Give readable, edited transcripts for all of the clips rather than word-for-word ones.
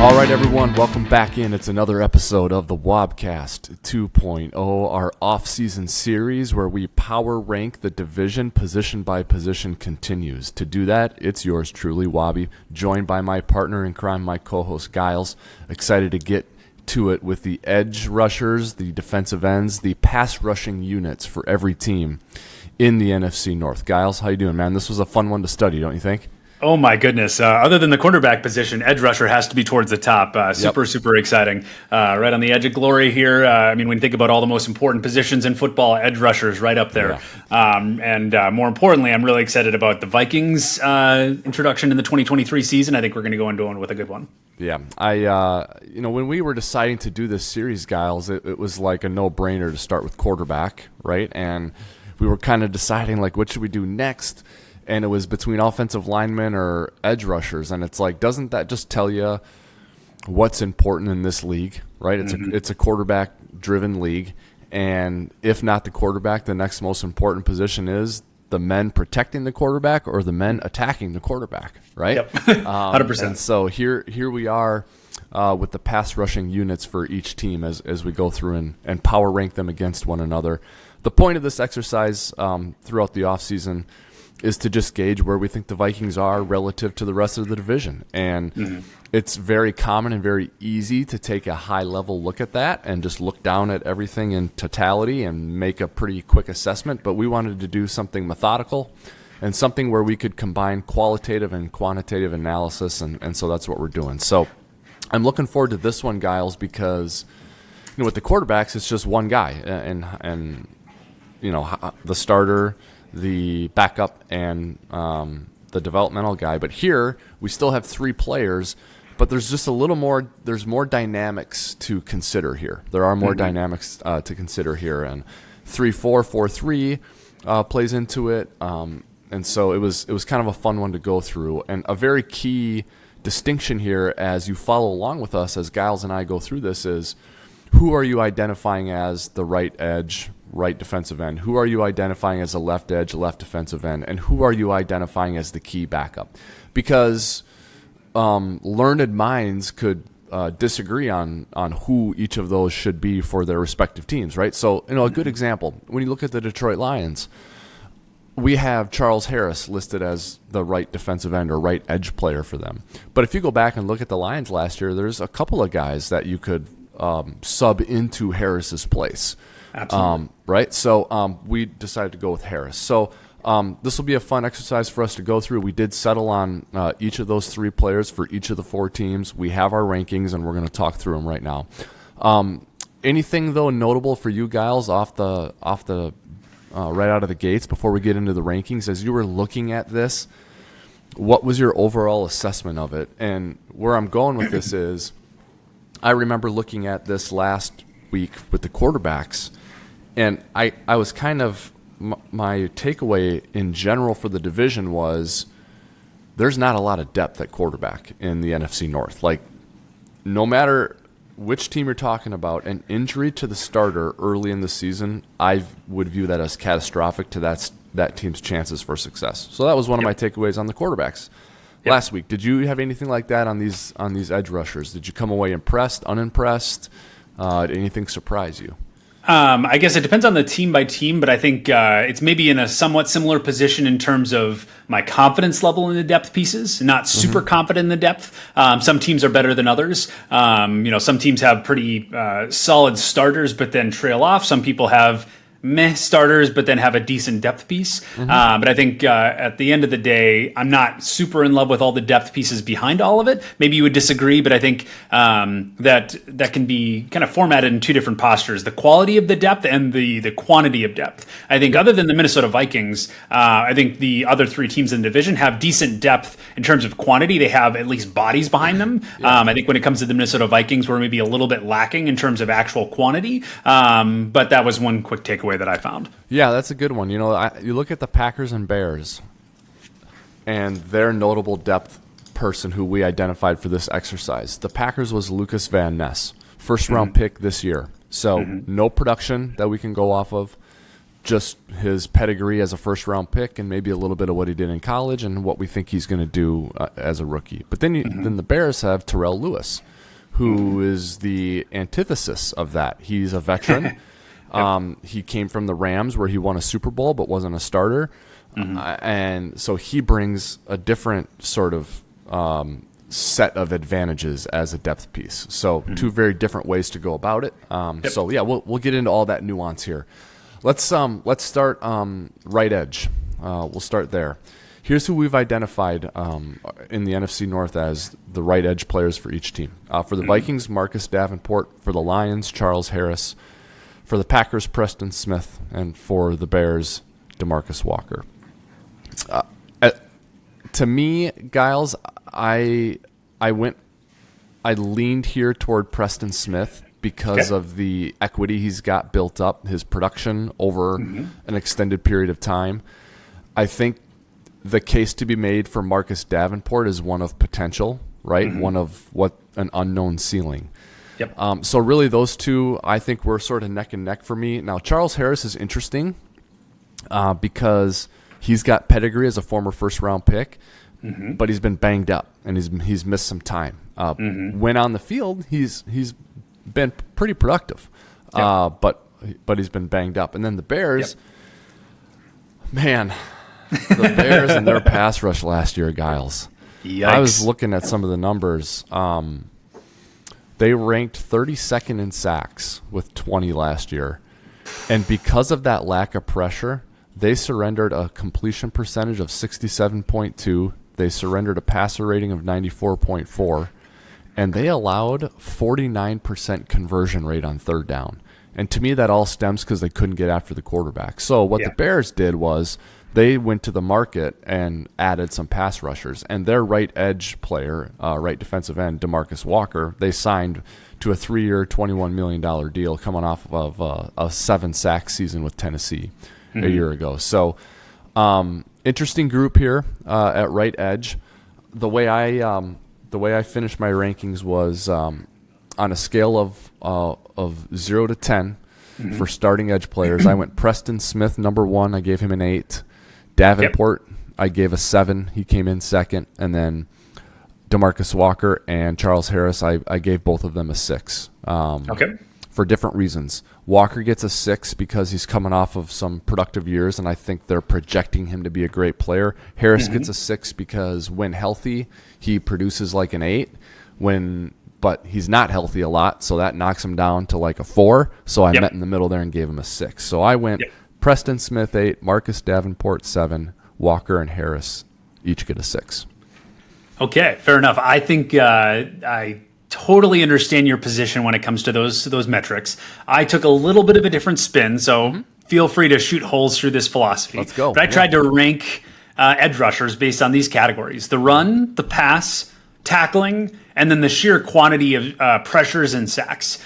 All right, everyone, welcome back in. It's another episode of the Wobcast 2.0, our off-season series where we power rank the division position by position continues. To do that, it's yours truly, Wobby, joined by my partner in crime, my co-host, Gyles. Excited to get to it with the edge rushers, the defensive ends, the pass rushing units for every team in the NFC North. Gyles, how you doing, man? This was a fun one to study, don't you think? Oh, my goodness. Other than the quarterback position, edge rusher has to be towards the top. Super exciting. Right on the edge of glory here. When you think about all the most important positions in football, edge rushers right up there. Yeah. More importantly, I'm really excited about the Vikings introduction in the 2023 season. I think we're going to go into one with a good one. Yeah, when we were deciding to do this series, Gyles, it was like a no-brainer to start with quarterback, right? And we were kind of deciding, like, what should we do next? And it was between offensive linemen or edge rushers. And it's like, doesn't that just tell you what's important in this league, right? It's a quarterback-driven league. And if not the quarterback, the next most important position is the men protecting the quarterback or the men attacking the quarterback, right? Yep, 100%. And so here we are with the pass rushing units for each team as we go through and power rank them against one another. The point of this exercise throughout the offseason is to just gauge where we think the Vikings are relative to the rest of the division. And it's very common and very easy to take a high-level look at that and just look down at everything in totality and make a pretty quick assessment. But we wanted to do something methodical and something where we could combine qualitative and quantitative analysis, and so that's what we're doing. So I'm looking forward to this one, Gyles, because with the quarterbacks, it's just one guy. And the starter, the backup, and the developmental guy. But here we still have three players, but there's just a little more. There's more dynamics to consider here. There are more dynamics to consider here, and 3-4, 4-3 plays into it. And so it was kind of a fun one to go through, and a very key distinction here as you follow along with us as Gyles and I go through this is, who are you identifying as the right edge, right defensive end? Who are you identifying as a left edge, left defensive end? And who are you identifying as the key backup? Because learned minds could disagree on who each of those should be for their respective teams, right? So, a good example, when you look at the Detroit Lions, we have Charles Harris listed as the right defensive end or right edge player for them. But if you go back and look at the Lions last year, there's a couple of guys that you could sub into Harris's place. Absolutely. Right? So we decided to go with Harris. So this will be a fun exercise for us to go through. We did settle on each of those three players for each of the four teams. We have our rankings, and we're going to talk through them right now. Anything, though, notable for you, Gyles, off the right out of the gates before we get into the rankings? As you were looking at this, what was your overall assessment of it? And where I'm going with this is, I remember looking at this last week with the quarterbacks, and I was kind of, my takeaway in general for the division was there's not a lot of depth at quarterback in the NFC North. Like, no matter which team you're talking about, an injury to the starter early in the season, I would view that as catastrophic to that team's chances for success. So that was one of my takeaways on the quarterbacks. Last week, did you have anything like that on these edge rushers? Did you come away impressed, unimpressed? Did anything surprise you? I guess it depends on the team by team, but I think it's maybe in a somewhat similar position in terms of my confidence level in the depth pieces. Not super confident in the depth. Some teams are better than others. Some teams have pretty solid starters, but then trail off. Some people have meh starters, but then have a decent depth piece. But I think at the end of the day, I'm not super in love with all the depth pieces behind all of it. Maybe you would disagree, but I think that can be kind of formatted in two different postures: the quality of the depth and the quantity of depth. I think other than the Minnesota Vikings, I think the other three teams in the division have decent depth in terms of quantity. They have at least bodies behind them. I think when it comes to the Minnesota Vikings, we're maybe a little bit lacking in terms of actual quantity. But that was one quick takeaway that I found. Yeah, that's a good one. You look at the Packers and Bears and their notable depth person who we identified for this exercise. The Packers was Lucas Van Ness, first-round pick this year. So no production that we can go off of, just his pedigree as a first-round pick and maybe a little bit of what he did in college and what we think he's going to do as a rookie. But then the Bears have Terrell Lewis, who is the antithesis of that. He's a veteran. He came from the Rams, where he won a Super Bowl but wasn't a starter. And so he brings a different sort of set of advantages as a depth piece. So two very different ways to go about it. So yeah, we'll get into all that nuance here. Let's start right edge. We'll start there. Here's who we've identified in the NFC North as the right edge players for each team. For the Vikings, Marcus Davenport. For the Lions, Charles Harris. For the Packers, Preston Smith. And for the Bears, DeMarcus Walker. To me, Gyles, I leaned here toward Preston Smith because of the equity he's got built up, his production over an extended period of time. I think the case to be made for Marcus Davenport is one of potential, right? One of what an unknown ceiling. So really those two, I think, were sort of neck and neck for me. Now, Charles Harris is interesting because he's got pedigree as a former first-round pick, but he's been banged up and he's missed some time. When on the field, he's been pretty productive, but he's been banged up. And then the Bears, man. The Bears and their pass rush last year, Gyles. Yikes. I was looking at some of the numbers. They ranked 32nd in sacks with 20 last year. And because of that lack of pressure, they surrendered a completion percentage of 67.2. They surrendered a passer rating of 94.4. And they allowed 49% conversion rate on third down. And to me, that all stems because they couldn't get after the quarterback. So what the Bears did was they went to the market and added some pass rushers. And their right edge player, right defensive end, DeMarcus Walker, they signed to a 3-year, $21 million deal coming off of a 7-sack season with Tennessee a year ago. So interesting group here at right edge. The way I finished my rankings was on a scale of 0 to 10 for starting edge players. I went Preston Smith, number 1. I gave him an 8. Davenport, I gave a 7. He came in second. And then DeMarcus Walker and Charles Harris, I gave both of them a 6 for different reasons. Walker gets a 6 because he's coming off of some productive years, and I think they're projecting him to be a great player. Harris gets a 6 because when healthy, he produces like an 8. But he's not healthy a lot, so that knocks him down to like a 4. So I met in the middle there and gave him a 6. So I went Preston Smith 8, Marcus Davenport 7, Walker and Harris each get a 6. Okay, fair enough. I think I totally understand your position when it comes to those metrics. I took a little bit of a different spin, so feel free to shoot holes through this philosophy. Let's go. But I tried to rank edge rushers based on these categories: the run, the pass, tackling, and then the sheer quantity of pressures and sacks.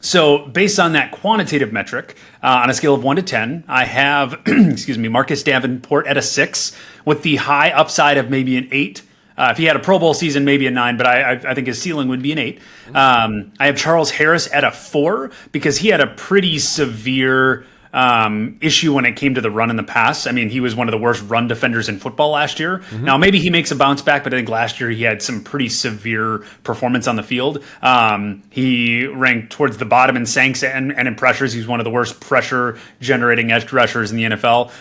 So based on that quantitative metric, on a scale of 1 to 10, I have, Marcus Davenport at a 6 with the high upside of maybe an 8. If he had a Pro Bowl season, maybe a 9, but I think his ceiling would be an 8. I have Charles Harris at a 4 because he had a pretty severe issue when it came to the run in the pass. I mean, he was one of the worst run defenders in football last year. Now, maybe he makes a bounce back, but I think last year he had some pretty severe performance on the field. He ranked towards the bottom in sanks and in pressures. He's one of the worst pressure-generating edge rushers in the NFL.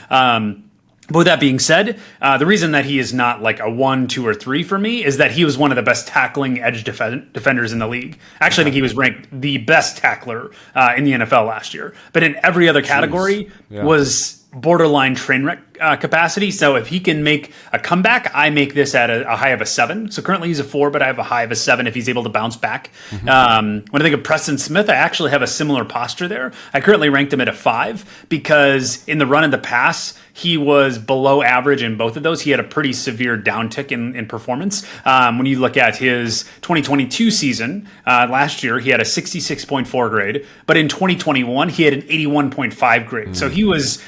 But with that being said, the reason that he is not like a 1, 2, or 3 for me is that he was one of the best tackling edge defenders in the league. Actually, I think he was ranked the best tackler in the NFL last year. But in every other category was borderline train wreck capacity. So if he can make a comeback, I make this at a high of a 7. So currently he's a 4, but I have a high of a 7 if he's able to bounce back. When I think of Preston Smith, I actually have a similar posture there. I currently ranked him at a 5 because in the run and the pass, he was below average in both of those. He had a pretty severe downtick in performance. When you look at his 2022 season, last year, he had a 66.4 grade, but in 2021, he had an 81.5 grade. So he was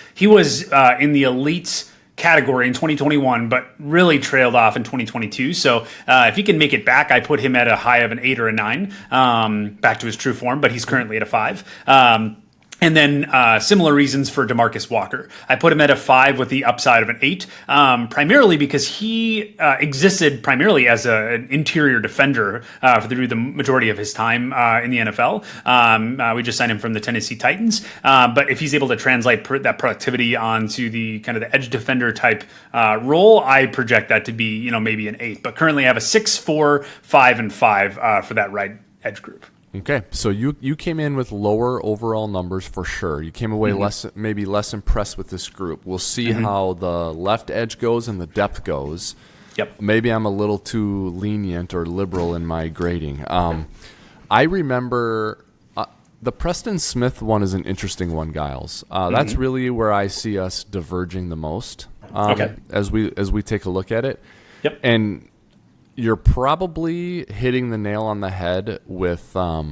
in the elite category in 2021, but really trailed off in 2022. So if he can make it back, I put him at a high of an 8 or a 9, back to his true form, but he's currently at a 5. And then similar reasons for DeMarcus Walker. I put him at a 5 with the upside of an 8, primarily because he existed primarily as an interior defender through the majority of his time in the NFL. We just signed him from the Tennessee Titans. But if he's able to translate that productivity onto the kind of the edge defender type role, I project that to be, maybe an 8. But currently I have a 6, 4, 5, and 5 for that right edge group. Okay, so you came in with lower overall numbers for sure. You came away maybe less impressed with this group. We'll see how the left edge goes and the depth goes. Yep. Maybe I'm a little too lenient or liberal in my grading. I remember the Preston Smith one is an interesting one, Gyles. That's really where I see us diverging the most as we take a look at it. Yep. And you're probably hitting the nail on the head with a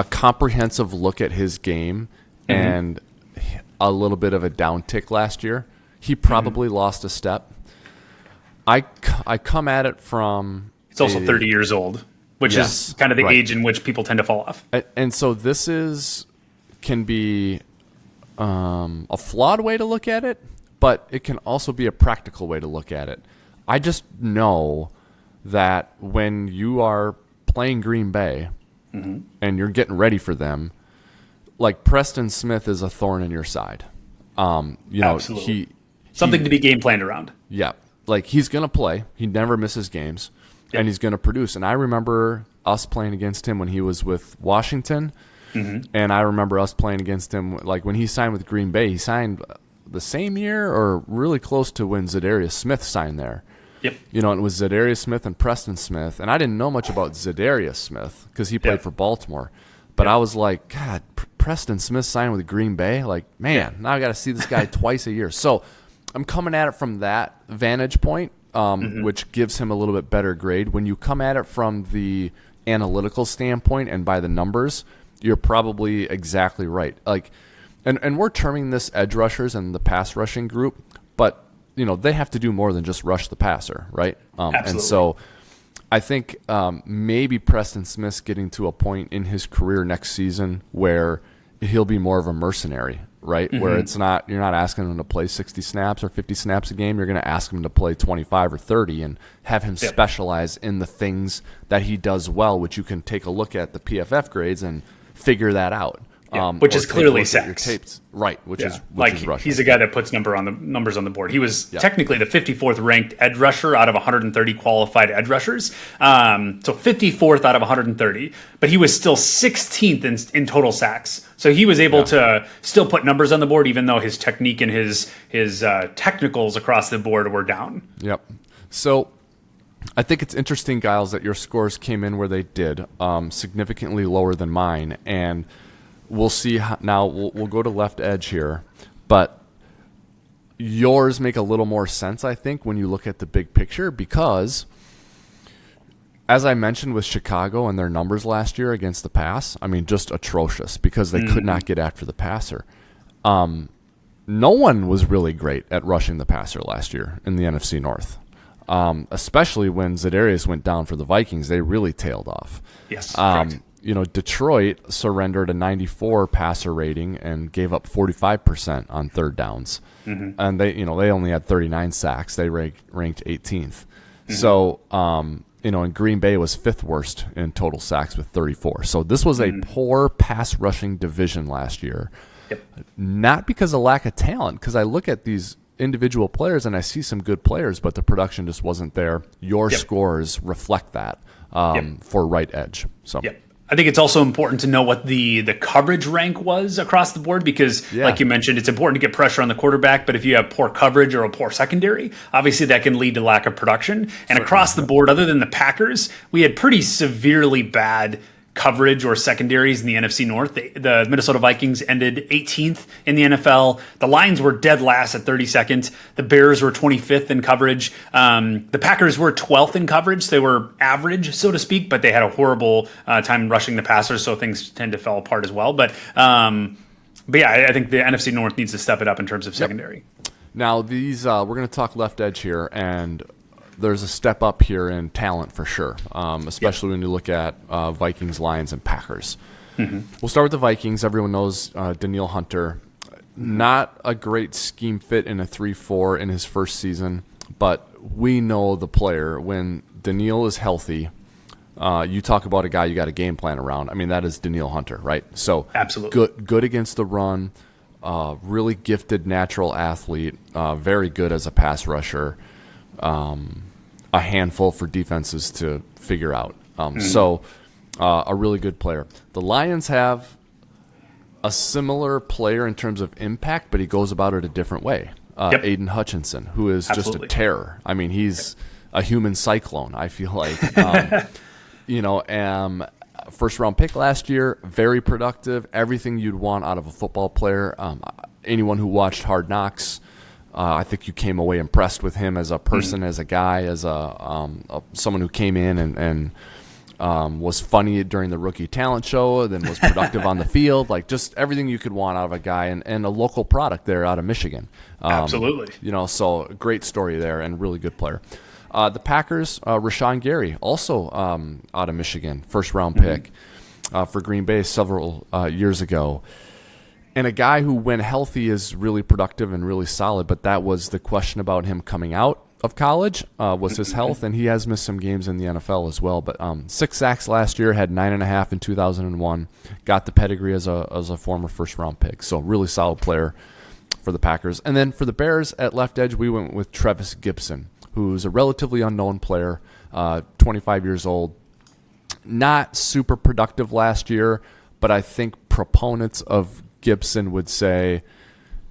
comprehensive look at his game and a little bit of a downtick last year. He probably lost a step. I come at it from... It's also 30 years old, which is kind of the age in which people tend to fall off. And so this can be a flawed way to look at it, but it can also be a practical way to look at it. I just know that when you are playing Green Bay and you're getting ready for them, like Preston Smith is a thorn in your side. Absolutely. Something to be game planned around. Yeah. Like he's going to play. He never misses games and he's going to produce. And I remember us playing against him when he was with Washington. And I remember us playing against him like when he signed with Green Bay. He signed the same year or really close to when Za'Darius Smith signed there. Yep. It was Za'Darius Smith and Preston Smith. And I didn't know much about Za'Darius Smith because he played for Baltimore. But I was like, God, Preston Smith signed with Green Bay? Like, man, now I got to see this guy twice a year. So I'm coming at it from that vantage point, which gives him a little bit better grade. When you come at it from the analytical standpoint and by the numbers, you're probably exactly right. Like, and we're terming this edge rushers and the pass rushing group, but they have to do more than just rush the passer, right? And so I think maybe Preston Smith's getting to a point in his career next season where he'll be more of a mercenary, right? Where you're not asking him to play 60 snaps or 50 snaps a game. You're going to ask him to play 25 or 30 and have him specialize in the things that he does well, which you can take a look at the PFF grades and figure that out. Which is clearly sacks. Right, which is rushing. He's a guy that puts numbers on the board. He was technically the 54th ranked edge rusher out of 130 qualified edge rushers. So 54th out of 130, but he was still 16th in total sacks. So he was able to still put numbers on the board, even though his technique and his technicals across the board were down. Yep. So I think it's interesting, Gyles, that your scores came in where they did, significantly lower than mine, and we'll see now. We'll go to left edge here, but yours make a little more sense, I think, when you look at the big picture, because as I mentioned with Chicago and their numbers last year against the pass, I mean, just atrocious because they could not get after the passer. No one was really great at rushing the passer last year in the NFC North, especially when Za'Darius went down for the Vikings. They really tailed off. Yes, correct. Detroit surrendered a 94 passer rating and gave up 45% on third downs. And they only had 39 sacks. They ranked 18th. So, and Green Bay was 5th worst in total sacks with 34. So this was a poor pass rushing division last year. Yep. Not because of lack of talent, because I look at these individual players and I see some good players, but the production just wasn't there. Your scores reflect that for right edge. So. Yep. I think it's also important to know what the coverage rank was across the board because, like you mentioned, it's important to get pressure on the quarterback. But if you have poor coverage or a poor secondary, obviously that can lead to lack of production. And across the board, other than the Packers, we had pretty severely bad coverage or secondaries in the NFC North. The Minnesota Vikings ended 18th in the NFL. The Lions were dead last at 32nd. The Bears were 25th in coverage. The Packers were 12th in coverage. They were average, so to speak, but they had a horrible time rushing the passers, so things tend to fall apart as well. But yeah, I think the NFC North needs to step it up in terms of secondary. Now, these we're going to talk left edge here, and there's a step up here in talent for sure, especially when you look at Vikings, Lions, and Packers. We'll start with the Vikings. Everyone knows Danielle Hunter. Not a great scheme fit in a 3-4 in his first season, but we know the player. When Danielle is healthy, you talk about a guy you got a game plan around. I mean, that is Danielle Hunter, right? So absolutely good against the run, really gifted natural athlete, very good as a pass rusher, a handful for defenses to figure out. So a really good player. The Lions have a similar player in terms of impact, but he goes about it a different way. Aidan Hutchinson, who is just a terror. I mean, he's a human cyclone, I feel like. First round pick last year, very productive, everything you'd want out of a football player. Anyone who watched Hard Knocks, I think you came away impressed with him as a person, as a guy, as someone who came in and was funny during the rookie talent show, then was productive on the field, like just everything you could want out of a guy, and a local product there out of Michigan. Absolutely. So great story there and really good player. The Packers, Rashan Gary, also out of Michigan, first round pick for Green Bay several years ago. And a guy who, when healthy, is really productive and really solid, but that was the question about him coming out of college, was his health, and he has missed some games in the NFL as well. But 6 sacks last year, had 9.5 in 2001, got the pedigree as a former first-round pick. So really solid player for the Packers. And then for the Bears at left edge, we went with Trevis Gipson, who's a relatively unknown player, 25 years old. Not super productive last year, but I think proponents of Gipson would say,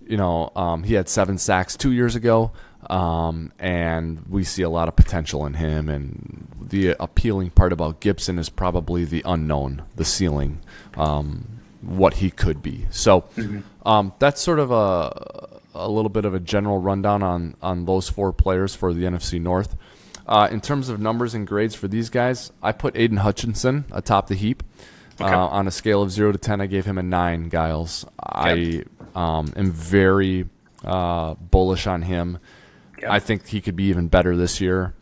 he had 7 sacks 2 years ago. And we see a lot of potential in him, and the appealing part about Gipson is probably the unknown, the ceiling, what he could be. So that's sort of a little bit of a general rundown on those 4 players for the NFC North. In terms of numbers and grades for these guys, I put Aidan Hutchinson atop the heap. On a scale of 0 to 10, I gave him a 9, Gyles. I am very bullish on him. Yep. I think he could be even better this year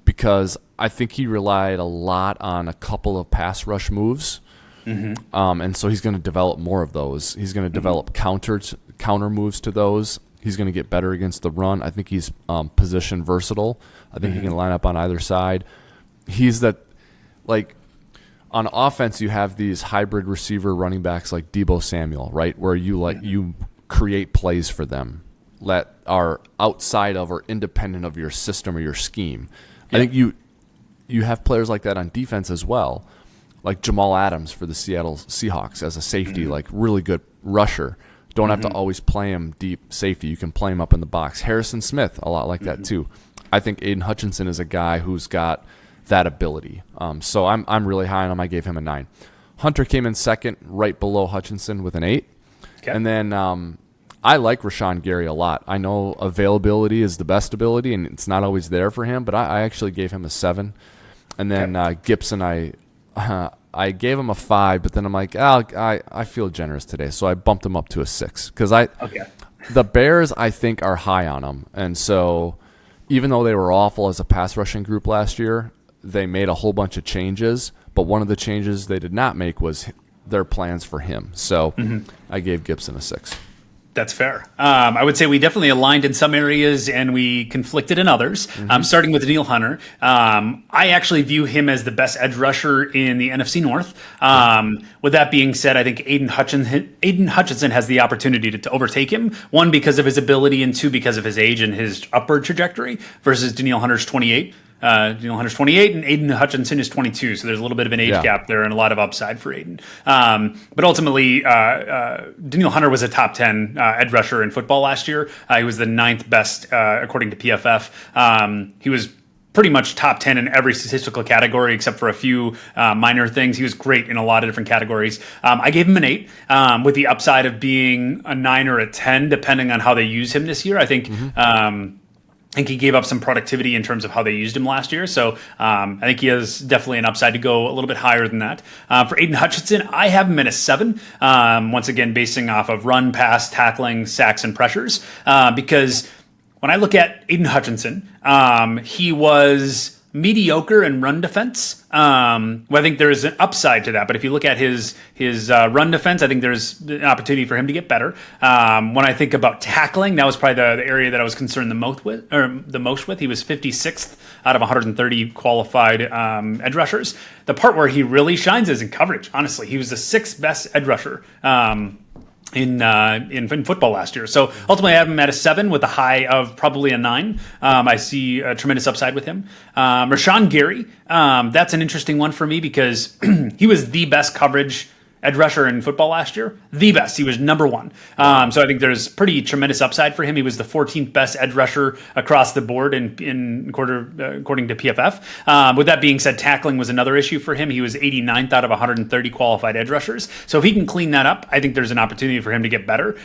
because I think he relied a lot on a couple of pass rush moves. And so he's going to develop more of those. He's going to develop counter moves to those. He's going to get better against the run. I think he's position versatile. I think he can line up on either side. He's that, like, on offense, you have these hybrid receiver running backs like Deebo Samuel, right, where you create plays for them that are outside of or independent of your system or your scheme. I think you have players like that on defense as well, like Jamal Adams for the Seattle Seahawks as a safety, like really good rusher. Don't have to always play him deep safety. You can play him up in the box. Harrison Smith, a lot like that too. I think Aidan Hutchinson is a guy who's got that ability. So I'm really high on him. I gave him a 9. Hunter came in second, right below Hutchinson with an 8. Okay. And then I like Rashan Gary a lot. I know availability is the best ability, and it's not always there for him, but I actually gave him a 7. And then Gipson, I gave him a 5, but then I'm like, I feel generous today, so I bumped him up to a 6 because the Bears, I think, are high on him. And so even though they were awful as a pass rushing group last year, they made a whole bunch of changes, but one of the changes they did not make was their plans for him. So I gave Gipson a 6. That's fair. I would say we definitely aligned in some areas and we conflicted in others. Starting with Danielle Hunter, I actually view him as the best edge rusher in the NFC North. With that being said, I think Aidan Hutchinson has the opportunity to overtake him. 1, because of his ability, and 2, because of his age and his upward trajectory versus Danielle Hunter's 28. Danielle Hunter's 28 and Aidan Hutchinson is 22, so there's a little bit of an age gap there and a lot of upside for Aidan. But ultimately, Danielle Hunter was a top 10 edge rusher in football last year. He was the 9th best according to PFF. He was pretty much top 10 in every statistical category except for a few minor things. He was great in a lot of different categories. I gave him an 8 with the upside of being a 9 or a 10 depending on how they use him this year. I think I think he gave up some productivity in terms of how they used him last year. So I think he has definitely an upside to go a little bit higher than that. For Aidan Hutchinson, I have him at a 7. Once again, basing off of run, pass, tackling, sacks, and pressures. Because when I look at Aidan Hutchinson, he was mediocre in run defense. Well, I think there is an upside to that, but if you look at his run defense, I think there's an opportunity for him to get better. When I think about tackling, that was probably the area that I was concerned the most with. He was 56th out of 130 qualified edge rushers. The part where he really shines is in coverage. Honestly, he was the 6th best edge rusher. In football last year. So ultimately I have him at a 7 with a high of probably a 9. I see a tremendous upside with him. Rashan Gary, that's an interesting one for me because he was the best coverage edge rusher in football last year. The best. He was number 1. So I think there's pretty tremendous upside for him. He was the 14th best edge rusher across the board according to PFF. With that being said, tackling was another issue for him. He was 89th out of 130 qualified edge rushers. So if he can clean that up, I think there's an opportunity for him to get better.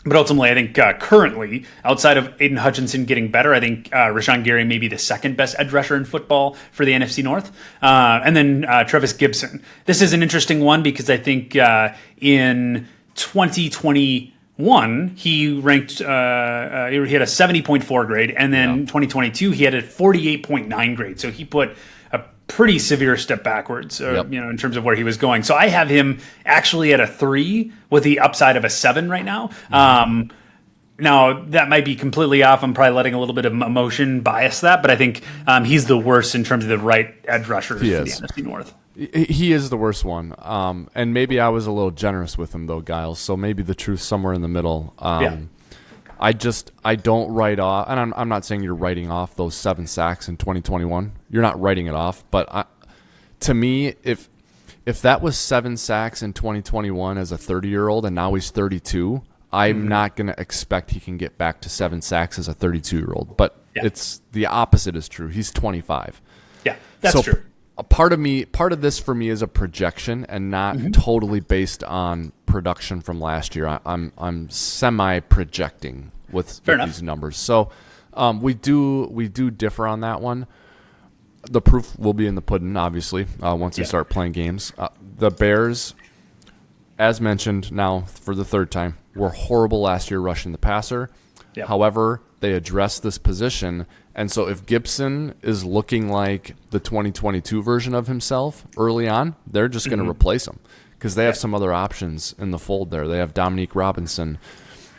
But ultimately, I think currently, outside of Aidan Hutchinson getting better, I think Rashan Gary may be the 2nd best edge rusher in football for the NFC North. And then Trevis Gipson. This is an interesting one because I think in 2021, he ranked, he had a 70.4 grade. And then 2022, he had a 48.9 grade. So he put a pretty severe step backwards, in terms of where he was going. So I have him actually at a 3 with the upside of a 7 right now. Now that might be completely off. I'm probably letting a little bit of emotion bias that, but I think he's the worst in terms of the right edge rushers for the NFC North. He is the worst one. And maybe I was a little generous with him though, Gyles. So maybe the truth's somewhere in the middle. I don't write off, and I'm not saying you're writing off those 7 sacks in 2021. You're not writing it off, but to me, if that was 7 sacks in 2021 as a 30-year-old and now he's 32, I'm not going to expect he can get back to 7 sacks as a 32-year-old. But it's the opposite is true. He's 25. Yeah, that's true. A part of this for me is a projection and not totally based on production from last year. I'm semi projecting with these numbers. So we do differ on that one. The proof will be in the pudding, obviously, once they start playing games. The Bears, as mentioned now for the 3rd time, were horrible last year rushing the passer. However, they addressed this position. And so if Gipson is looking like the 2022 version of himself early on, they're just going to replace him because they have some other options in the fold there. They have Dominique Robinson.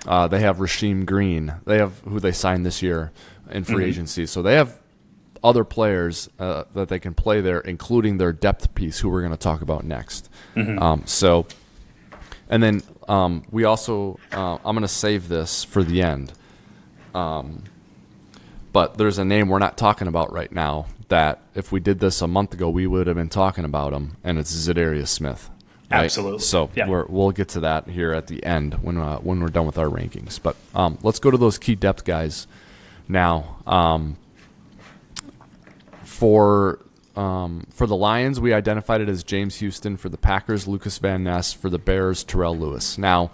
They have Rasheem Green. They have who they signed this year in free agency. So they have other players that they can play there, including their depth piece, who we're going to talk about next. And then we also, I'm going to save this for the end. But there's a name we're not talking about right now that if we did this a month ago, we would have been talking about him, and it's Za'Darius Smith. Right? Absolutely. So we'll get to that here at the end when we're done with our rankings. But let's go to those key depth guys now. For the Lions, we identified it as James Houston. For the Packers, Lucas Van Ness. For the Bears, Terrell Lewis. Now,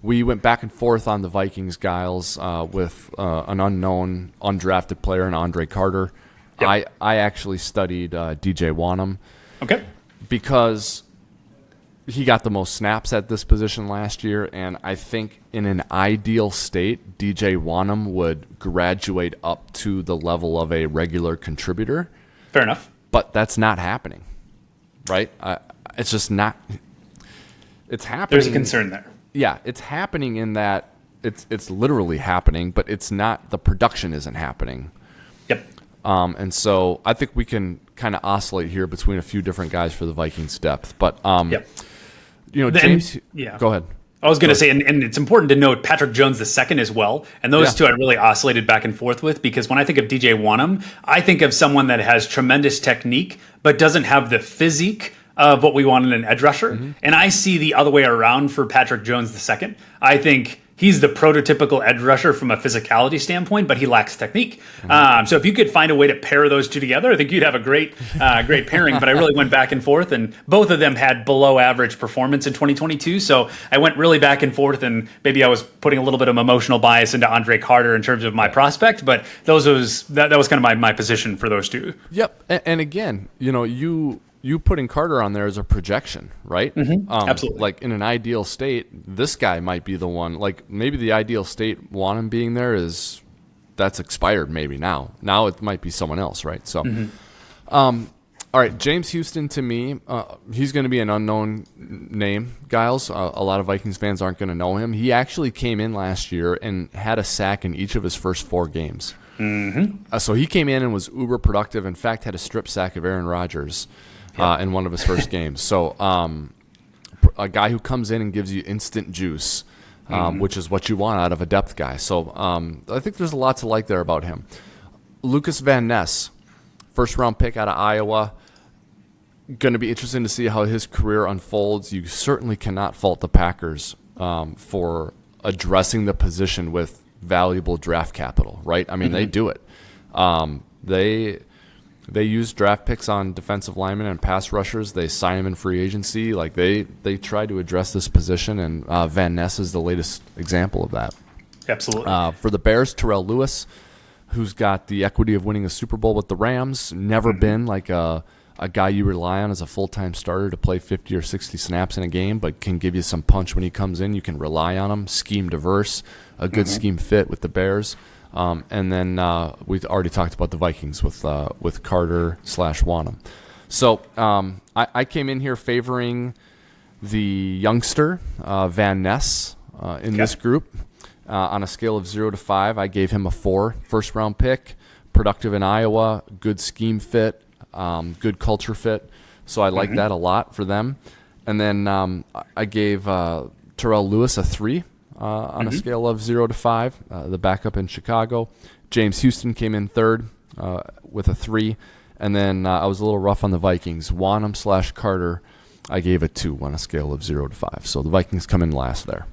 we went back and forth on the Vikings, Gyles, with an unknown, undrafted player, and Andre Carter. I actually studied DJ Wanham. Okay. Because he got the most snaps at this position last year, and I think in an ideal state, DJ Wanham would graduate up to the level of a regular contributor. Fair enough. But that's not happening, right? It's just not. It's happening. There's a concern there. Yeah, it's happening in that it's literally happening, but it's not. The production isn't happening. Yep. And so I think we can kind of oscillate here between a few different guys for the Vikings depth. But James. Go ahead. I was going to say, and it's important to note Patrick Jones II as well. And those two I really oscillated back and forth with because when I think of DJ Wanham, I think of someone that has tremendous technique but doesn't have the physique of what we want in an edge rusher. And I see the other way around for Patrick Jones II. I think he's the prototypical edge rusher from a physicality standpoint, but he lacks technique. So if you could find a way to pair those two together, I think you'd have a great pairing. But I really went back and forth, and both of them had below average performance in 2022. So I went really back and forth, and maybe I was putting a little bit of emotional bias into Andre Carter in terms of my prospect, but that was kind of my position for those two. Yep. And again, you putting Carter on there as a projection, right? Absolutely. Like in an ideal state, this guy might be the one. Like maybe the ideal state, want him being there is that's expired maybe now. Now it might be someone else, right? So, all right, James Houston to me, he's going to be an unknown name, Gyles. A lot of Vikings fans aren't going to know him. He actually came in last year and had a sack in each of his first 4 games. So he came in and was uber productive. In fact, had a strip sack of Aaron Rodgers in one of his first games. So a guy who comes in and gives you instant juice, which is what you want out of a depth guy. So I think there's a lot to like there about him. Lucas Van Ness, first-round pick out of Iowa. Going to be interesting to see how his career unfolds. You certainly cannot fault the Packers for addressing the position with valuable draft capital, right? I mean, they do it. They use draft picks on defensive linemen and pass rushers. They sign them in free agency. Like they try to address this position, and Van Ness is the latest example of that. Absolutely. For the Bears, Terrell Lewis, who's got the equity of winning a Super Bowl with the Rams, never been like a guy you rely on as a full-time starter to play 50 or 60 snaps in a game, but can give you some punch when he comes in. You can rely on him. Scheme diverse, a good scheme fit with the Bears. And then we've already talked about the Vikings with Carter/Wanham. So I came in here favoring the youngster, Van Ness, in this group. On a scale of 0 to 5, I gave him a 4. First-round pick, productive in Iowa, good scheme fit, good culture fit. So I like that a lot for them. And then I gave Terrell Lewis a 3 on a scale of 0 to 5, the backup in Chicago. James Houston came in third with a 3. And then I was a little rough on the Vikings. Wanham/Carter, I gave a 2 on a scale of 0 to 5. So the Vikings come in last there.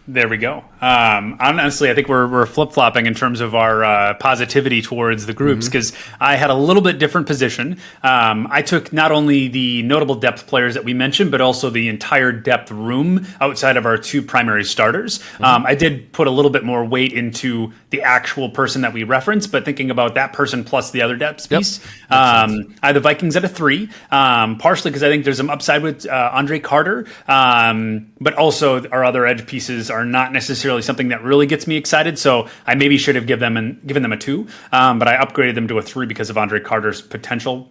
There we go. Honestly, I think we're flip-flopping in terms of our positivity towards the groups, because I had a little bit different position. I took not only the notable depth players that we mentioned, but also the entire depth room outside of our 2 primary starters. I did put a little bit more weight into the actual person that we referenced, but thinking about that person plus the other depth piece. I had the Vikings at a 3, partially because I think there's some upside with Andre Carter, but also our other edge pieces are not necessarily something that really gets me excited, so I maybe should have given them a 2, but I upgraded them to a 3 because of Andre Carter's potential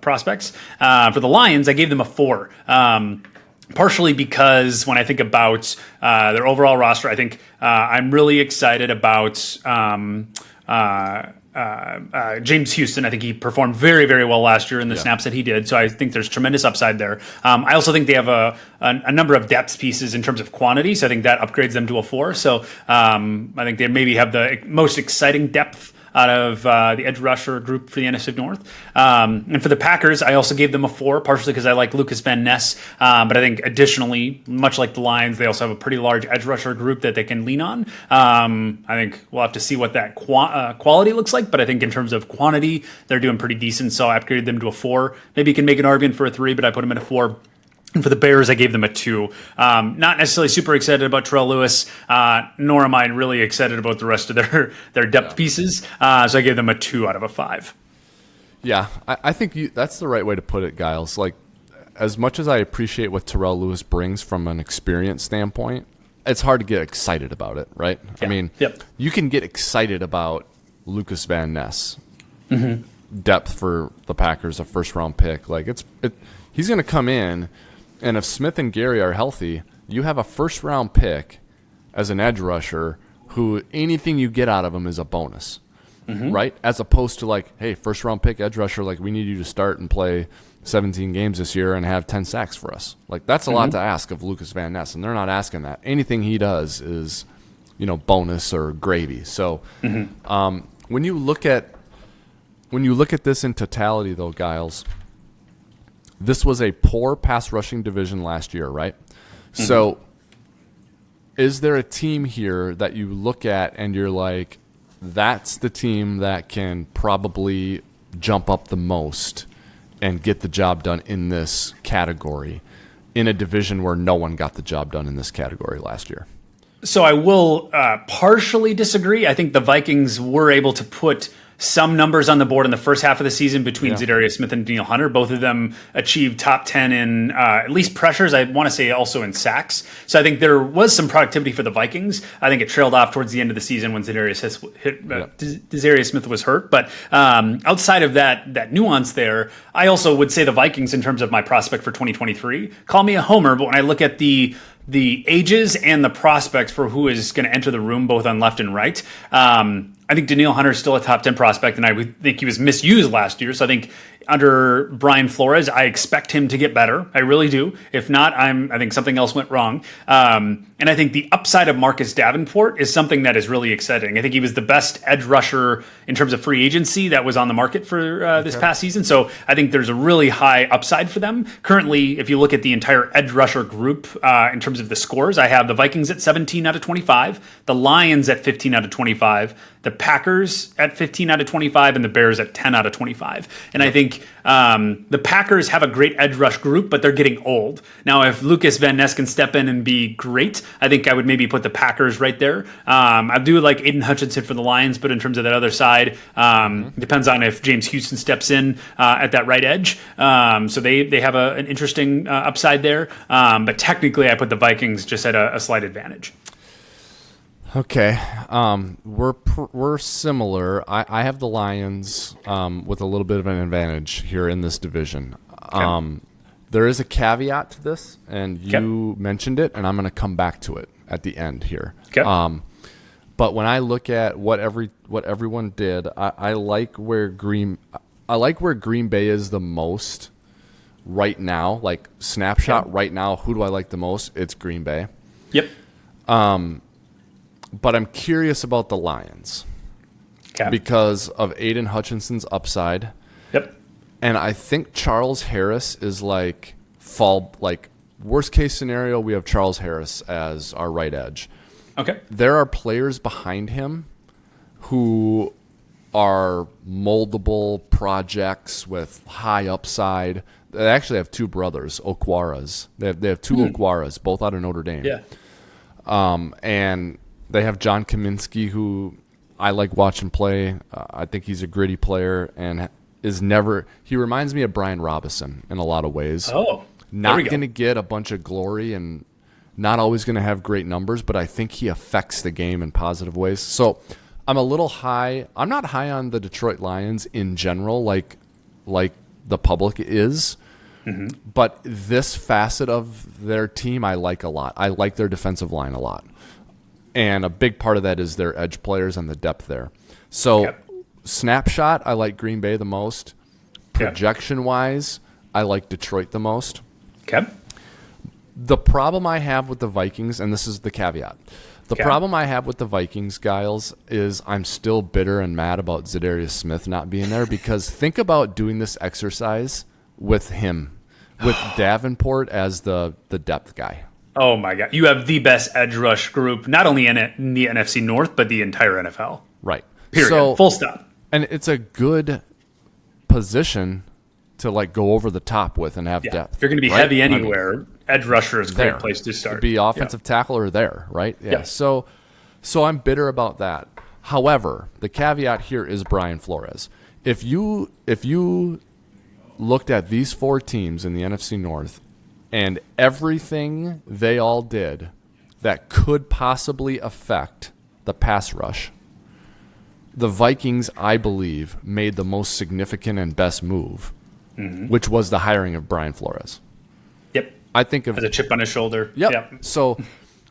prospects. For the Lions, I gave them a 4. Partially because when I think about their overall roster, I think I'm really excited about James Houston. I think he performed very, very well last year in the snaps that he did. So I think there's tremendous upside there. I also think they have a number of depth pieces in terms of quantity. So I think that upgrades them to a 4. So I think they maybe have the most exciting depth out of the edge rusher group for the NFC North. And for the Packers, I also gave them a 4, partially because I like Lucas Van Ness. But I think additionally, much like the Lions, they also have a pretty large edge rusher group that they can lean on. I think we'll have to see what that quality looks like. But I think in terms of quantity, they're doing pretty decent. So I upgraded them to a 4. Maybe you can make an argument for a 3, but I put them at a 4. And for the Bears, I gave them a 2. Not necessarily super excited about Terrell Lewis, nor am I really excited about the rest of their depth pieces. So I gave them a 2 out of a 5. Yeah, I think that's the right way to put it, Gyles. Like, as much as I appreciate what Terrell Lewis brings from an experience standpoint, it's hard to get excited about it, right? Yeah. I mean, you can get excited about Lucas Van Ness. Depth for the Packers, a first-round pick. Like, he's going to come in. And if Smith and Gary are healthy, you have a first-round pick as an edge rusher who anything you get out of him is a bonus, right? As opposed to like, hey, first-round pick edge rusher, like we need you to start and play 17 games this year and have 10 sacks for us. Like that's a lot to ask of Lucas Van Ness, and they're not asking that. Anything he does is, bonus or gravy. So when you look at this in totality, though, Gyles, this was a poor pass rushing division last year, right? So is there a team here that you look at and you're like, that's the team that can probably jump up the most and get the job done in this category in a division where no one got the job done in this category last year? So I will partially disagree. I think the Vikings were able to put some numbers on the board in the first half of the season between Za'Darius Smith and Danielle Hunter. Both of them achieved top 10 in at least pressures. I want to say also in sacks. So I think there was some productivity for the Vikings. I think it trailed off towards the end of the season when Za'Darius Smith was hurt. But outside of that nuance there, I also would say the Vikings, in terms of my prospect for 2023, call me a homer, but when I look at the ages and the prospects for who is going to enter the room, both on left and right, I think Danielle Hunter is still a top 10 prospect, and I would think he was misused last year. So I think under Brian Flores, I expect him to get better. I really do. If not, I think something else went wrong. And I think the upside of Marcus Davenport is something that is really exciting. I think he was the best edge rusher in terms of free agency that was on the market for this past season. So I think there's a really high upside for them. Currently, if you look at the entire edge rusher group in terms of the scores, I have the Vikings at 17 out of 25, the Lions at 15 out of 25, the Packers at 15 out of 25, and the Bears at 10 out of 25. And I think the Packers have a great edge rush group, but they're getting old. Now, if Lucas Van Ness can step in and be great, I think I would maybe put the Packers right there. I do like Aidan Hutchinson for the Lions, but in terms of that other side, depends on if James Houston steps in at that right edge. So they have an interesting upside there. But technically, I put the Vikings just at a slight advantage. Okay, we're similar. I have the Lions with a little bit of an advantage here in this division. Okay. There is a caveat to this, and you mentioned it, and I'm going to come back to it at the end here. Okay. But when I look at what everyone did, I like where Green Bay is the most right now. Like snapshot right now, who do I like the most? It's Green Bay. Yep. But I'm curious about the Lions because of Aidan Hutchinson's upside. Yep. And I think Charles Harris is worst case scenario, we have Charles Harris as our right edge. Okay. There are players behind him who are moldable projects with high upside. They actually have two brothers, Okwaras. They have two Okwaras, both out of Notre Dame. Yeah. And they have John Kaminsky, who I like watching play. I think he's a gritty player and he reminds me of Brian Robinson in a lot of ways. Oh, not going to get a bunch of glory and not always going to have great numbers, but I think he affects the game in positive ways. So I'm a little high. I'm not high on the Detroit Lions in general, like the public is. Mm-hmm. But this facet of their team I like a lot. I like their defensive line a lot. And a big part of that is their edge players and the depth there. So snapshot, I like Green Bay the most. Projection-wise, I like Detroit the most. Okay. The problem I have with the Vikings, and this is the caveat, problem I have with the Vikings, Gyles, is I'm still bitter and mad about Za'Darius Smith not being there because think about doing this exercise with him, with Davenport as the depth guy. Oh, my God. You have the best edge rush group, not only in the NFC North, but the entire NFL. Right. Period. So, full stop. And it's a good position to go over the top with and have depth. If you're going to be heavy anywhere, edge rusher is a great place to start. To be offensive tackle or there, right? Yeah. So I'm bitter about that. However, the caveat here is Brian Flores. If you looked at these four teams in the NFC North and everything they all did that could possibly affect the pass rush, the Vikings, I believe, made the most significant and best move, which was the hiring of Brian Flores. Yep. I think of as a chip on his shoulder. Yep. So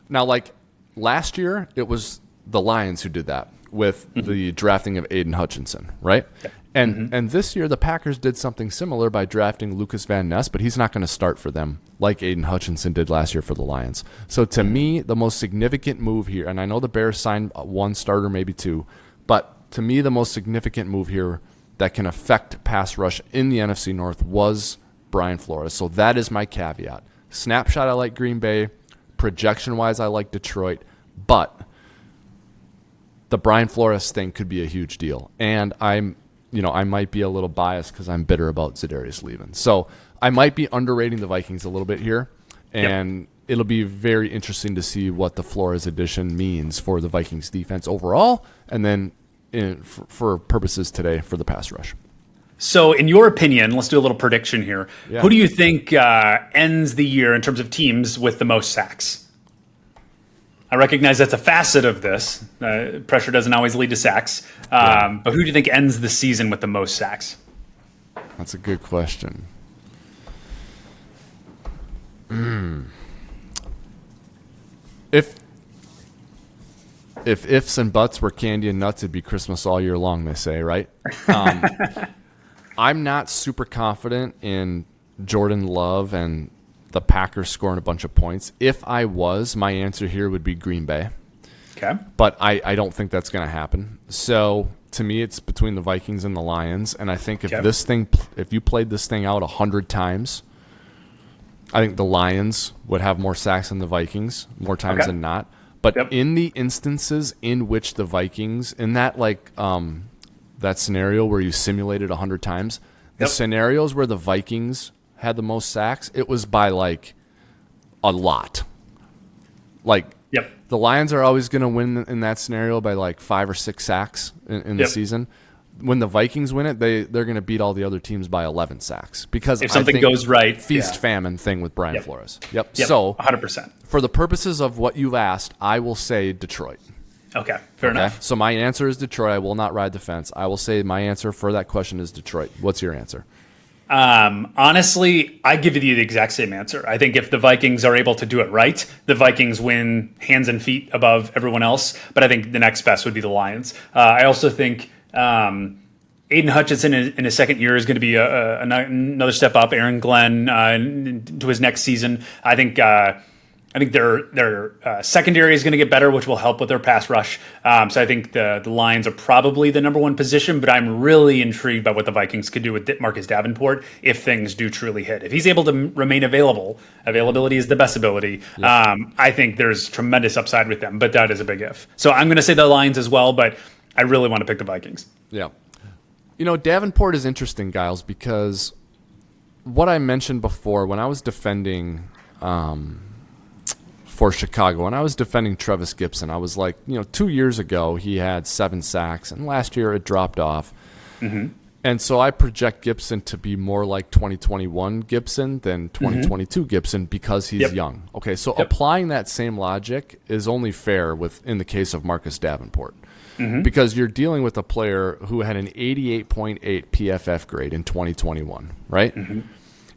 now, last year, it was the Lions who did that with the drafting of Aidan Hutchinson, right? Yep. And this year, the Packers did something similar by drafting Lucas Van Ness, but he's not going to start for them like Aidan Hutchinson did last year for the Lions. So to me, the most significant move here, and I know the Bears signed one starter, maybe two, but to me, the most significant move here that can affect pass rush in the NFC North was Brian Flores. So that is my caveat. Snapshot, I like Green Bay. Projection-wise, I like Detroit. But the Brian Flores thing could be a huge deal. And I might be a little biased because I'm bitter about Za'Darius leaving. So I might be underrating the Vikings a little bit here. And it'll be very interesting to see what the Flores addition means for the Vikings defense overall. And then for purposes today for the pass rush. So, in your opinion, let's do a little prediction here. Yeah. Who do you think ends the year in terms of teams with the most sacks? I recognize that's a facet of this. Pressure doesn't always lead to sacks. But who do you think ends the season with the most sacks? That's a good question. If ifs and buts were candy and nuts, it'd be Christmas all year long, they say, right? I'm not super confident in Jordan Love and the Packers scoring a bunch of points. If I was, my answer here would be Green Bay. Okay. But I don't think that's going to happen. So to me, it's between the Vikings and the Lions. And I think if you played this thing out 100 times, I think the Lions would have more sacks than the Vikings, more times than not. But in the instances in which the Vikings, in that that scenario where you simulated 100 times, the scenarios where the Vikings had the most sacks, it was by a lot. The Lions are always going to win in that scenario by 5 or 6 sacks in the season. When the Vikings win it, they're going to beat all the other teams by 11 sacks because if something goes right, feast-famine thing with Brian Flores. Yep. So 100%. For the purposes of what you've asked, I will say Detroit. Okay, fair enough. So my answer is Detroit. I will not ride the fence. I will say my answer for that question is Detroit. What's your answer? Honestly, I give you the exact same answer. I think if the Vikings are able to do it right, the Vikings win hands and feet above everyone else. But I think the next best would be the Lions. I also think Aidan Hutchinson in his second year is going to be another step up. Aaron Glenn to his next season. I think their secondary is going to get better, which will help with their pass rush. So I think the Lions are probably the number one position, but I'm really intrigued by what the Vikings could do with Marcus Davenport if things do truly hit. If he's able to remain availability is the best ability. I think there's tremendous upside with them, but that is a big if. So I'm going to say the Lions as well, but I really want to pick the Vikings. Yeah. Davenport is interesting, Gyles, because what I mentioned before when I was defending for Chicago, and I was defending Trevis Gipson, I was like, 2 years ago he had 7 sacks, and last year it dropped off. Mm-hmm. And so I project Gipson to be more like 2021 Gipson than 2022 Gipson because he's young. Okay, so applying that same logic is only fair in the case of Marcus Davenport. Mm-hmm. Because you're dealing with a player who had an 88.8 PFF grade in 2021, right? Mm-hmm.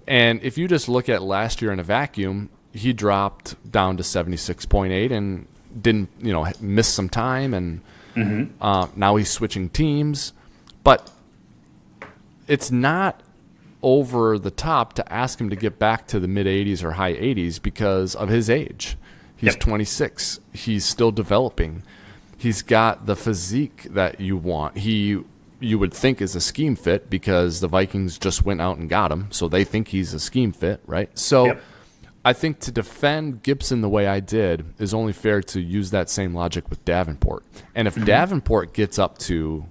And if you just look at last year in a vacuum, he dropped down to 76.8 and didn't, miss some time. And now he's switching teams. But it's not over the top to ask him to get back to the mid-80s or high 80s because of his age. He's 26. He's still developing. He's got the physique that you want. You would think is a scheme fit because the Vikings just went out and got him, so they think he's a scheme fit, right? So I think to defend Gipson the way I did is only fair to use that same logic with Davenport. And if Davenport gets up to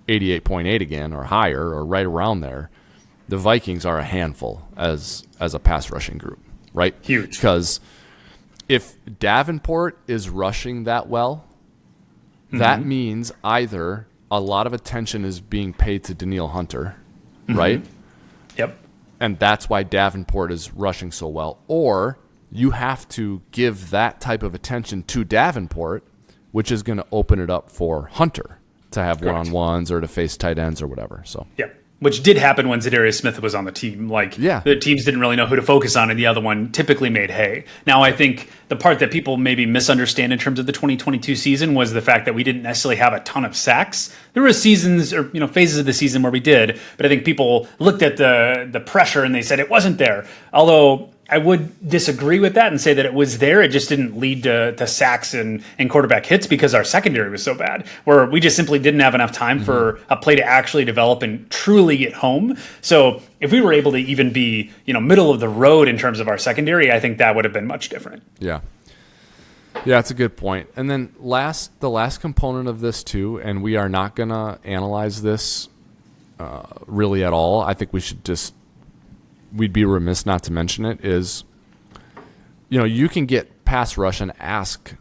88.8 again or higher or right around there, the Vikings are a handful as a pass rushing group, right? Huge. Because if Davenport is rushing that well, that means either a lot of attention is being paid to Danielle Hunter, right? Yep. And that's why Davenport is rushing so well. Or you have to give that type of attention to Davenport, which is going to open it up for Hunter to have one-on-ones or to face tight ends or whatever. So which did happen when Za'Darius Smith was on the team. The teams didn't really know who to focus on, and the other one typically made hay. Now, I think the part that people maybe misunderstand in terms of the 2022 season was the fact that we didn't necessarily have a ton of sacks. There were seasons or phases of the season where we did, but I think people looked at the pressure and they said it wasn't there. Although I would disagree with that and say that it was there. It just didn't lead to sacks and quarterback hits because our secondary was so bad, where we just simply didn't have enough time for a play to actually develop and truly get home. So if we were able to even be, middle of the road in terms of our secondary, I think that would have been much different. Yeah. Yeah, that's a good point. And then the last component of this too, and we are not going to analyze this really at all. I think we should we'd be remiss not to mention it, is, you can get pass rush and ask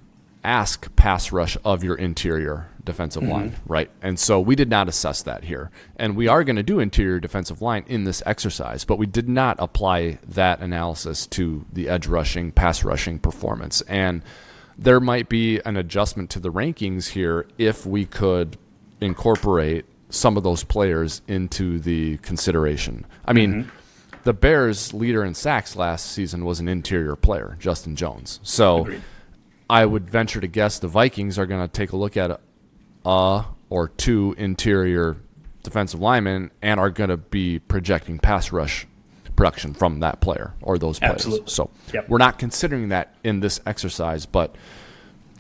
pass rush of your interior, defensive line, right? And so we did not assess that here. And we are going to do interior defensive line in this exercise, but we did not apply that analysis to the edge rushing, pass rushing performance. And there might be an adjustment to the rankings here if we could incorporate some of those players into the consideration. I mean, the Bears' leader in sacks last season was an interior player, Justin Jones. So Agreed. I would venture to guess the Vikings are going to take a look at or two interior defensive linemen and are going to be projecting pass rush production from that player or those players. Absolutely. So Yep. we're not considering that in this exercise, but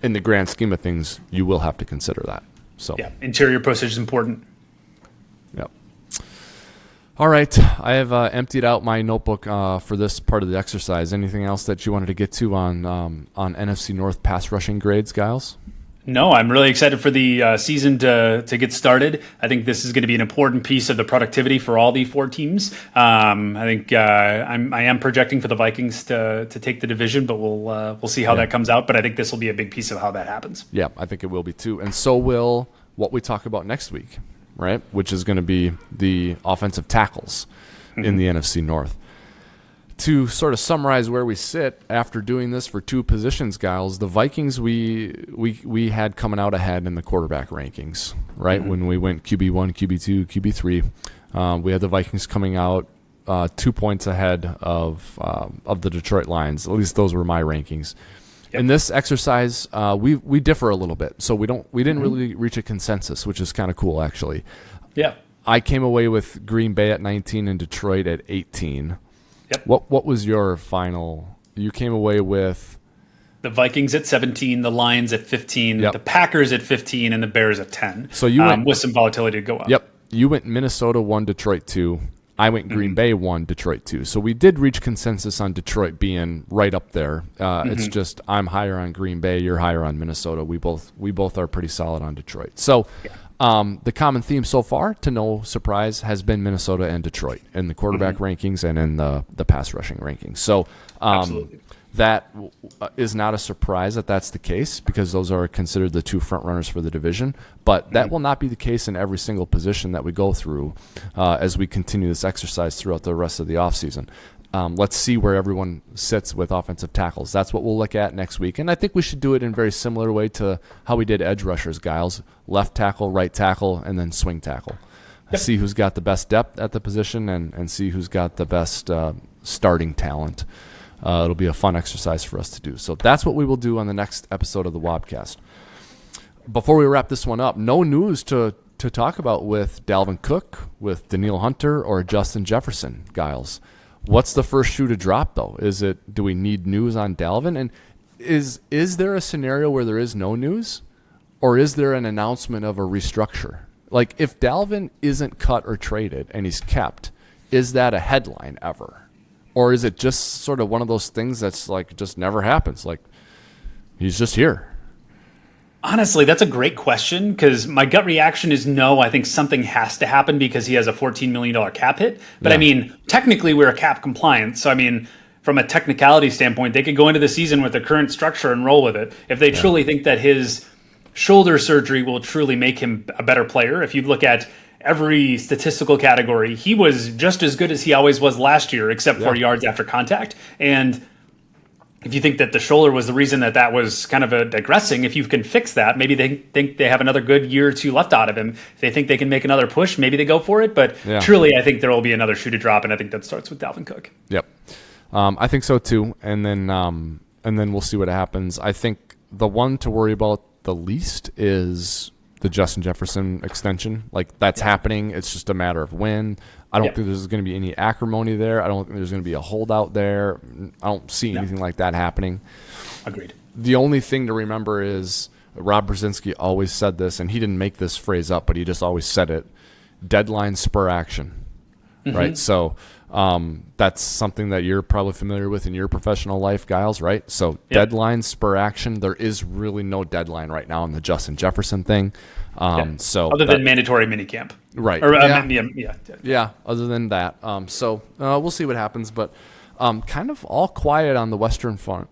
in the grand scheme of things, you will have to consider that. So Yeah, interior postage is important. Yep. All right. I have emptied out my notebook for this part of the exercise. Anything else that you wanted to get to on NFC North pass rushing grades, Gyles? No, I'm really excited for the season to get started. I think this is going to be an important piece of the productivity for all the 4 teams. I think I am projecting for the Vikings to take the division, but we'll see how that comes out. But I think this will be a big piece of how that happens. Yeah, I think it will be too. And so will what we talk about next week, right? Which is going to be the offensive tackles in the NFC North. To sort of summarize where we sit after doing this for 2 positions, Gyles, the Vikings we had coming out ahead in the quarterback rankings, right? When we went QB1, QB2, QB3, we had the Vikings coming out 2 points ahead of the Detroit Lions. At least those were my rankings. Yep. In this exercise, we differ a little bit, so we didn't really reach a consensus, which is kind of cool actually. Yeah. I came away with Green Bay at 19 and Detroit at 18. Yep. What was your final? You came away with The Vikings at 17, the Lions at 15, Yep. the Packers at 15, and the Bears at 10. So you went with some volatility to go up. Yep. You went Minnesota 1, Detroit 2. I went Green Bay 1, Detroit 2. So we did reach consensus on Detroit being right up there. It's just I'm higher on Green Bay, you're higher on Minnesota. We both are pretty solid on Detroit. So the common theme so far, to no surprise, has been Minnesota and Detroit in the quarterback rankings and in the pass rushing rankings. So Absolutely. that is not a surprise that that's the case because those are considered the 2 front runners for the division. But that will not be the case in every single position that we go through as we continue this exercise throughout the rest of the offseason. Let's see where everyone sits with offensive tackles. That's what we'll look at next week. And I think we should do it in a very similar way to how we did edge rushers, Gyles. Left tackle, right tackle, and then swing tackle. Yep. See who's got the best depth at the position and see who's got the best starting talent. It'll be a fun exercise for us to do. So that's what we will do on the next episode of the Wobcast. Before we wrap this one up, no news to talk about with Dalvin Cook, with Danielle Hunter, or Justin Jefferson, Gyles. What's the first shoe to drop, though? Do we need news on Dalvin? And is there a scenario where there is no news? Or is there an announcement of a restructure? Like, if Dalvin isn't cut or traded and he's kept, is that a headline ever? Or is it just sort of one of those things that's like just never happens? Like, he's just here. Honestly, that's a great question because my gut reaction is no. I think something has to happen because he has a $14 million cap hit. But Yeah. I mean, technically we're cap compliant. So I mean, from a technicality standpoint, they could go into the season with the current structure and roll with it. If they truly think that his shoulder surgery will truly make him a better player. If you look at every statistical category, he was just as good as he always was last year, except for yards after contact. And if you think that the shoulder was the reason that was kind of a digressing, if you can fix that, maybe they think they have another good year or 2 left out of him. If they think they can make another push, maybe they go for it. But truly, I think there will be another shoe to drop, and I think that starts with Dalvin Cook. Yep. I think so too. And then we'll see what happens. I think the one to worry about the least is the Justin Jefferson extension. Like, that's happening. It's just a matter of when. I don't think there's going to be any acrimony there. I don't think there's going to be a holdout there. I don't see anything like that happening. Agreed. The only thing to remember is Rob Brzezinski always said this, and he didn't make this phrase up, but he just always said it: deadline spur action, right? So that's something that you're probably familiar with in your professional life, Gyles, right? So deadline spur action. There is really no deadline right now on the Justin Jefferson thing. So other than mandatory minicamp, right? Or, yeah. Other than that, so we'll see what happens. But kind of all quiet on the Western front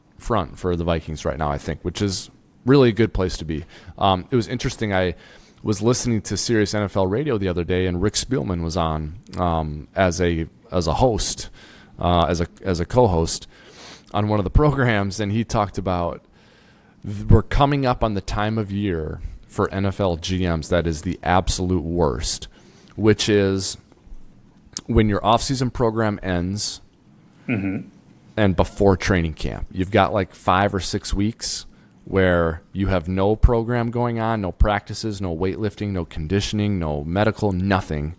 for the Vikings right now, I think, which is really a good place to be. It was interesting. I was listening to Sirius NFL Radio the other day, and Rick Spielman was on as a host, as a co-host on one of the programs, and he talked about we're coming up on the time of year for NFL GMs that is the absolute worst, which is when your offseason program ends and before training camp. You've got like 5 or 6 weeks where you have no program going on, no practices, no weightlifting, no conditioning, no medical, nothing.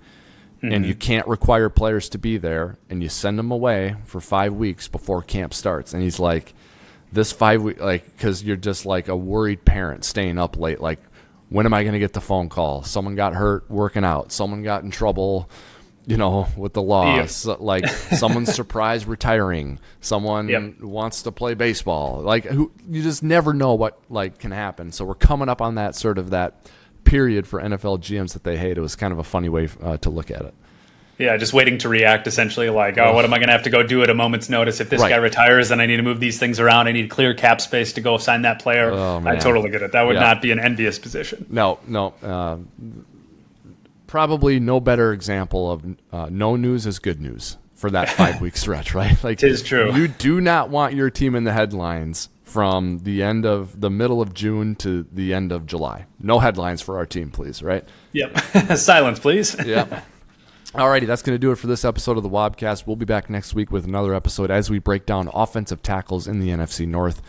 And you can't require players to be there, and you send them away for 5 weeks before camp starts. And he's like, this 5 week, like, because you're just like a worried parent staying up late. Like, when am I going to get the phone call? Someone got hurt working out. Someone got in trouble, with the law. Yep. So, like, someone's surprise retiring. Someone wants to play baseball. Like, you just never know what can happen. So we're coming up on that sort of that period for NFL GMs that they hate. It was kind of a funny way to look at it. Yeah, just waiting to react, essentially, like, oh, what am I going to have to go do at a moment's notice? If this guy retires, then I need to move these things around. I need clear cap space to go sign that player. Oh, man. I totally get it. That would not be an envious position. No. Probably no better example of no news is good news for that 5-week stretch, right? Like, it is true. You do not want your team in the headlines from the middle of June to the end of July. No headlines for our team, please, right? Yep. Silence, please. Yep. Alrighty, that's going to do it for this episode of the Wobcast. We'll be back next week with another episode as we break down offensive tackles in the NFC North,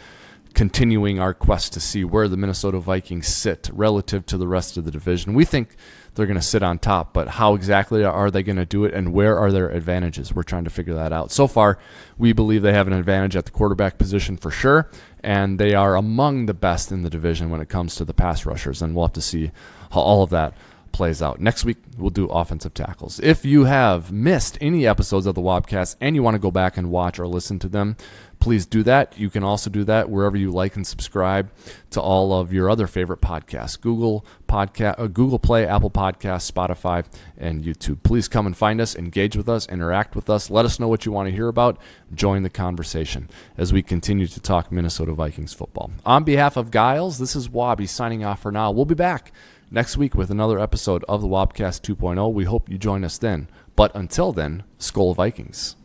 continuing our quest to see where the Minnesota Vikings sit relative to the rest of the division. We think they're going to sit on top, but how exactly are they going to do it, and where are their advantages? We're trying to figure that out. So far, we believe they have an advantage at the quarterback position for sure, and they are among the best in the division when it comes to the pass rushers, and we'll have to see how all of that plays out. Next week, we'll do offensive tackles. If you have missed any episodes of the Wobcast and you want to go back and watch or listen to them, please do that. You can also do that wherever you like and subscribe to all of your other favorite podcasts, Google Play, Apple Podcasts, Spotify, and YouTube. Please come and find us, engage with us, interact with us. Let us know what you want to hear about. Join the conversation as we continue to talk Minnesota Vikings football. On behalf of Gyles, this is Wobby signing off for now. We'll be back next week with another episode of the Wobcast 2.0. We hope you join us then. But until then, Skol Vikings.